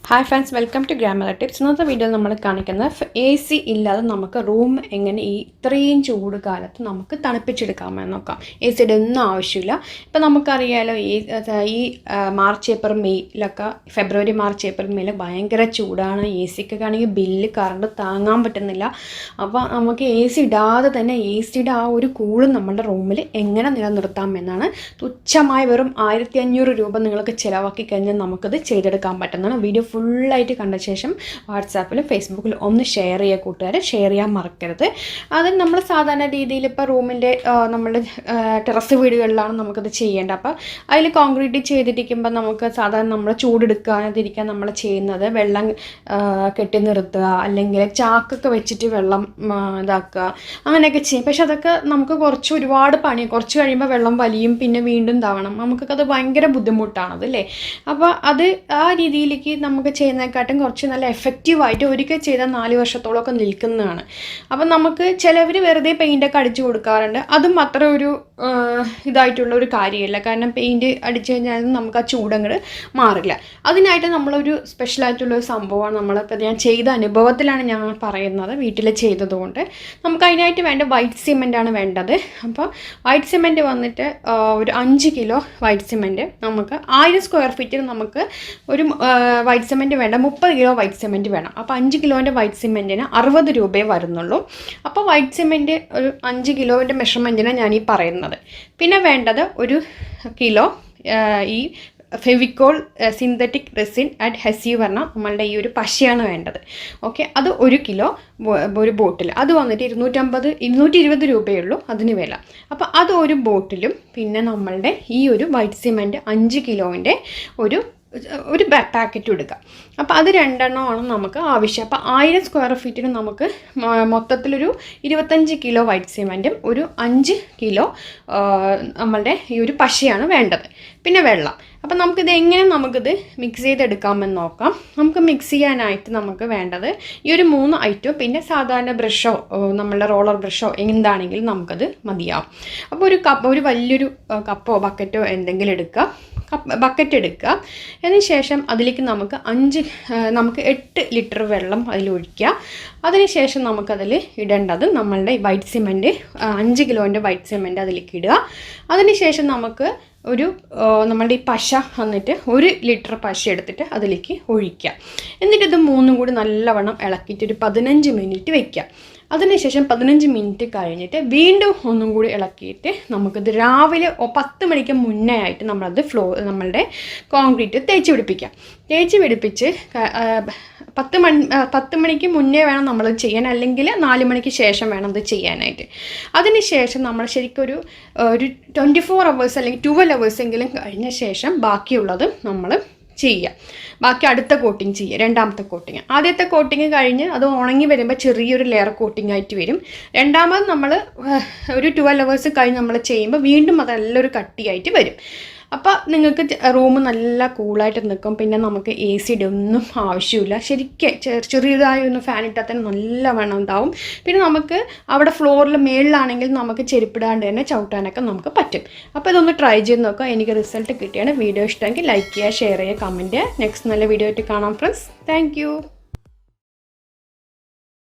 Hi friends, welcome to grammar tips. ഇന്നത്തെ വീഡിയോയിൽ നമ്മൾ കാണിക്കുന്നത് AC ഇല്ലാതെ നമുക്ക് റൂം എങ്ങനെ ഇത്രയും ചൂട് കാലത്ത് നമുക്ക് തണുപ്പിച്ചെടുക്കാമെന്ന് നോക്കാം. ACയുടെ ഒന്നും ആവശ്യമില്ല. ഇപ്പം നമുക്കറിയാലോ ഈ മാർച്ച് ഏപ്രിൽ മെയ്യിലൊക്കെ, ഫെബ്രുവരി മാർച്ച് ഏപ്രിൽ മെയ്യിൽ ഭയങ്കര ചൂടാണ്. ACക്കൊക്കെ ആണെങ്കിൽ ബില്ല് കറണ്ട് താങ്ങാൻ പറ്റുന്നില്ല. അപ്പോൾ നമുക്ക് AC ഇടാതെ തന്നെ ACയുടെ ആ ഒരു കൂള് നമ്മുടെ റൂമിൽ എങ്ങനെ നിലനിർത്താമെന്നാണ്. തുച്ഛമായ വെറും 1500 രൂപ നിങ്ങൾക്ക് ചിലവാക്കി കഴിഞ്ഞാൽ നമുക്കത് ചെയ്തെടുക്കാൻ പറ്റുന്നതാണ്. വീഡിയോ ഫുള്ളായിട്ട് കണ്ട ശേഷം വാട്സാപ്പിലും ഫേസ്ബുക്കിലും ഒന്ന് ഷെയർ ചെയ്യുക കൂട്ടുകാരെ, ഷെയർ ചെയ്യാൻ മറക്കരുത്. അത് നമ്മൾ സാധാരണ രീതിയിൽ ഇപ്പോൾ റൂമിൻ്റെ നമ്മുടെ ടെറസ് വീടുകളിലാണ് നമുക്കത് ചെയ്യേണ്ടത്. അപ്പോൾ അതിൽ കോൺക്രീറ്റ് ചെയ്തിരിക്കുമ്പോൾ നമുക്ക് സാധാരണ നമ്മൾ ചൂടെടുക്കാതിരിക്കാൻ നമ്മൾ ചെയ്യുന്നത് വെള്ളം കെട്ടി നിർത്തുക, അല്ലെങ്കിൽ ചാക്കൊക്കെ വെച്ചിട്ട് വെള്ളം ഇതാക്കുക, അങ്ങനെയൊക്കെ ചെയ്യും. പക്ഷെ അതൊക്കെ നമുക്ക് ഒരുപാട് പണി, കുറച്ച് കഴിയുമ്പോൾ വെള്ളം വലിയും, പിന്നെ വീണ്ടും താവണം. നമുക്കത് ഭയങ്കര ബുദ്ധിമുട്ടാണത് അല്ലേ. അപ്പോൾ അത് ആ രീതിയിലേക്ക് നമുക്ക് ചെയ്യുന്നതിനെക്കാട്ടും കുറച്ച് നല്ല എഫക്റ്റീവായിട്ട് ഒരിക്കൽ ചെയ്താൽ 4 വർഷത്തോളമൊക്കെ നിൽക്കുന്നതാണ്. അപ്പം നമുക്ക് ചിലവർ വെറുതെ പെയിൻ്റൊക്കെ അടിച്ചു കൊടുക്കാറുണ്ട്. അതും അത്ര ഒരു ഇതായിട്ടുള്ള ഒരു കാര്യമില്ല. കാരണം പെയിൻറ്റ് അടിച്ചു കഴിഞ്ഞാൽ നമുക്ക് ആ ചൂടങ്ങട് മാറില്ല. അതിനായിട്ട് നമ്മളൊരു സ്പെഷ്യലായിട്ടുള്ളൊരു സംഭവമാണ് നമ്മളിപ്പോൾ ഞാൻ ചെയ്ത അനുഭവത്തിലാണ് ഞാൻ പറയുന്നത്, വീട്ടിൽ ചെയ്തതുകൊണ്ട്. നമുക്ക് അതിനായിട്ട് വേണ്ട വൈറ്റ് സിമെൻ്റാണ് വേണ്ടത്. അപ്പോൾ വൈറ്റ് സിമെൻറ്റ് വന്നിട്ട് ഒരു 5 കിലോ വൈറ്റ് സിമെൻറ്റ്, നമുക്ക് 1000 സ്ക്വയർ ഫീറ്റിൽ നമുക്ക് ഒരു വൈറ്റ് സിമെൻറ്റ് വേണ്ട, 30 കിലോ വൈറ്റ് സിമെൻറ്റ് വേണം. അപ്പോൾ 5 കിലോൻ്റെ വൈറ്റ് സിമെൻറ്റിന് 60 രൂപയെ വരുന്നുള്ളൂ. അപ്പോൾ വൈറ്റ് സിമെൻറ്റ് ഒരു 5 കിലോൻ്റെ മെഷർമെൻറ്റിനാണ് ഞാൻ ഈ പറയുന്നത്. പിന്നെ വേണ്ടത് 1 കിലോ ഈ ഫെവിക്കോൾ സിന്തറ്റിക് റെസിൻ അഡ്ഹസീവ് പറഞ്ഞാൽ നമ്മളുടെ ഈ ഒരു പശയാണ് വേണ്ടത്. ഓക്കെ, അത് 1 കിലോ ഒരു ബോട്ടിൽ. അത് വന്നിട്ട് 220 രൂപയുള്ളൂ അതിന് വില. അപ്പോൾ അത് ഒരു ബോട്ടിലും, പിന്നെ നമ്മളുടെ ഈ ഒരു വൈറ്റ് സിമെൻറ്റ് 5 കിലോൻ്റെ ഒരു പാക്കറ്റ് എടുക്കുക. അപ്പോൾ അത് 2 എണ്ണമാണ് നമുക്ക് ആവശ്യം. അപ്പോൾ 1000 സ്ക്വയർ ഫീറ്റിന് നമുക്ക് മൊത്തത്തിലൊരു 25 കിലോ വൈറ്റ് സിമെൻറ്റും ഒരു 5 കിലോ നമ്മളുടെ ഈ ഒരു പശയാണ് വേണ്ടത്, പിന്നെ വെള്ളം. അപ്പം നമുക്കിത് മിക്സ് ചെയ്തെടുക്കാമെന്ന് നോക്കാം. നമുക്ക് മിക്സ് ചെയ്യാനായിട്ട് നമുക്ക് വേണ്ടത് ഈ ഒരു 3 ഐറ്റം, പിന്നെ സാധാരണ ബ്രഷോ നമ്മളുടെ റോളർ ബ്രഷോ എന്താണെങ്കിലും നമുക്കത് മതിയാവും. അപ്പോൾ ഒരു വലിയൊരു കപ്പോ ബക്കറ്റോ എന്തെങ്കിലും എടുക്കുക, ബക്കറ്റ് എടുക്കുക. അതിനുശേഷം അതിലേക്ക് നമുക്ക് 8 ലിറ്റർ വെള്ളം അതിലൊഴിക്കുക. അതിനുശേഷം നമുക്കതിൽ ഇടേണ്ടത് നമ്മളുടെ വൈറ്റ് സിമെൻറ്റ്, 5 കിലോൻ്റെ വൈറ്റ് സിമെൻറ്റ് അതിലേക്ക് ഇടുക. അതിനുശേഷം നമുക്ക് നമ്മളുടെ ഈ പശ വന്നിട്ട് 1 ലിറ്റർ പശ എടുത്തിട്ട് അതിലേക്ക് ഒഴിക്കുക. എന്നിട്ട് ഇത് 3 കൂടി നല്ലവണ്ണം ഇളക്കിയിട്ട് ഒരു 15 മിനിറ്റ് വയ്ക്കുക. അതിനുശേഷം 15 മിനിറ്റ് കഴിഞ്ഞിട്ട് വീണ്ടും ഒന്നും കൂടി ഇളക്കിയിട്ട് നമുക്കിത് രാവിലെ 10 മണിക്ക് മുന്നേ ആയിട്ട് നമ്മളുടെ കോൺക്രീറ്റ് തേച്ച് പിടിപ്പിച്ച് 10 മണിക്ക് മുന്നേ വേണം നമ്മൾ ചെയ്യാൻ, അല്ലെങ്കിൽ 4 മണിക്ക് ശേഷം വേണം ഇത് ചെയ്യാനായിട്ട്. അതിനുശേഷം നമ്മൾ ശരിക്കും ഒരു 24 അവേഴ്സ് അല്ലെങ്കിൽ 12 അവേഴ്സ് എങ്കിലും കഴിഞ്ഞ ശേഷം ബാക്കിയുള്ളത് നമ്മൾ ചെയ്യുക. ബാക്കി അടുത്ത കോട്ടിങ് ചെയ്യുക, രണ്ടാമത്തെ കോട്ടിങ്. ആദ്യത്തെ കോട്ടിങ് കഴിഞ്ഞ് അത് ഉണങ്ങി വരുമ്പോൾ ചെറിയൊരു ലെയർ കോട്ടിങ് ആയിട്ട് വരും. രണ്ടാമത് നമ്മൾ ഒരു 12 അവേഴ്സ് കഴിഞ്ഞ് നമ്മൾ ചെയ്യുമ്പോൾ വീണ്ടും അതെല്ലാം ഒരു കട്ടിയായിട്ട് വരും. അപ്പോൾ നിങ്ങൾക്ക് റൂം നല്ല കൂളായിട്ട് നിൽക്കും. പിന്നെ നമുക്ക് ACയുടെ ഒന്നും ആവശ്യമില്ല. ശരിക്കും ചെറിയതായി ഒന്ന് ഫാൻ ഇട്ടാൽ തന്നെ നല്ല വേണം ഉണ്ടാവും. പിന്നെ നമുക്ക് അവിടെ ഫ്ലോറിൽ മേളിലാണെങ്കിൽ നമുക്ക് ചെരുപ്പിടാണ്ട് തന്നെ ചവിട്ടാനൊക്കെ നമുക്ക് പറ്റും. അപ്പോൾ ഇതൊന്ന് ട്രൈ ചെയ്ത് നോക്കുക. എനിക്ക് റിസൾട്ട് കിട്ടിയാണ്. വീഡിയോ ഇഷ്ടമെങ്കിൽ ലൈക്ക് ചെയ്യുക, ഷെയർ ചെയ്യുക, കമൻറ്റ് ചെയ്യുക. നെക്സ്റ്റ് നല്ല വീഡിയോ ആയിട്ട് കാണാം ഫ്രണ്ട്സ്. താങ്ക്